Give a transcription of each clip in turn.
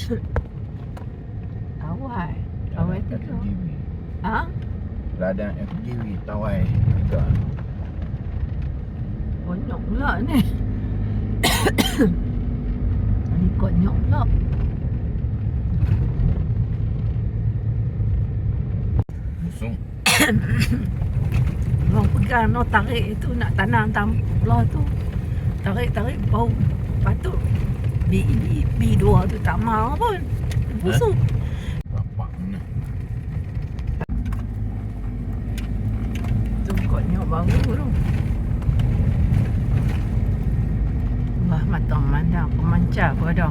Tawai. Tawai tu ke? Ha? Ladang FGW Tawai juga. Konyok pula ni. Ni konyok pula. Busung. Orang pegang no tarik itu nak tanam belah tu. Tarik bau. Patut B2 tu tak mau pun. Busuk. Bapak mana? Tu konyok baru tu. Wah, matang mandang pemancar pun ada.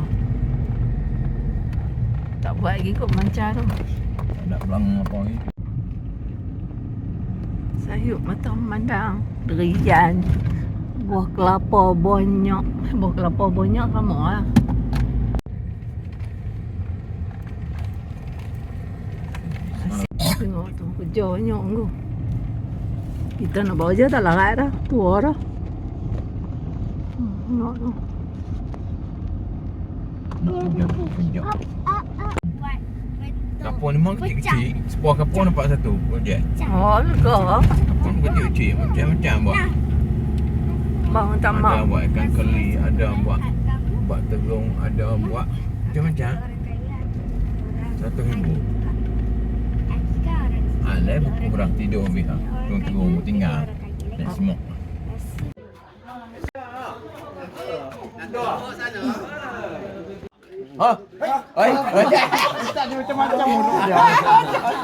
Tak buat lagi kot pemancar tu. Tak ada belang apa lagi. Sayur matang mandang. Derian. Buah kelapa banyak. Buah kelapa banyak sama lah. Tengok tu, kerja banyak tu. Kita nak bawa je tak larat dah. Tua dah. Tengok tu. Kejap. Kapur ni memang kecil-kecil. Sebuah kapur nampak satu. Projek. Oh, lega. Kapur ni kecil-kecil. Macam-macam buat. Bang tak Ada mak. buat ikan keli. Ada buat terung. Ada buat macam-macam. RM1,000. Lain kurang tidur habis lah. Terung tinggal. Dan semua. Ha? Oi. Tak ada macam-macam dulu dia.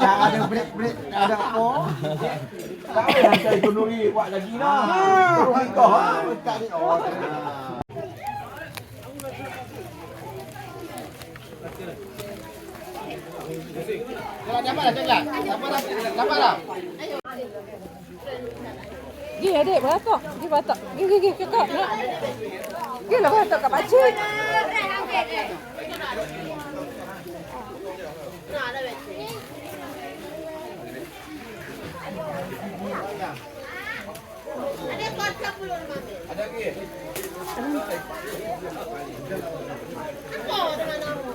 Tak ada break-break, ada apa. Tak payah cari kenduri buat lagi lah. Terus kau dekat ni. Oh. Dapat dah, cakap. Dapat dah. Gi adik beratok. Gi beratok. Gi cakap nak. Gi lah beratok kat pakcik. Ada kocok belum mami? Ada lagi? Apa dengan kamu?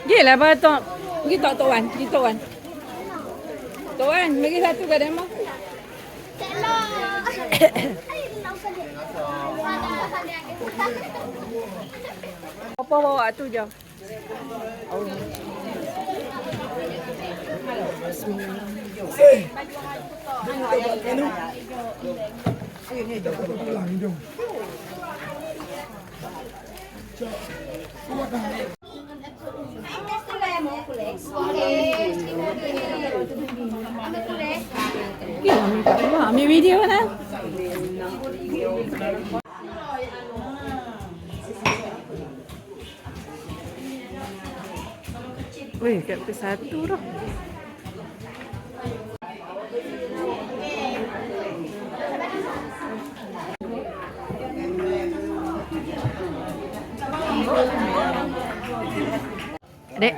Gilah beratok. Gi tok Wan. Gi tok Wan. Tok Wan, bagi satu ke demo. Apa bawa tu je? Ambil video lah. Weh, kat P1 dah. Dek.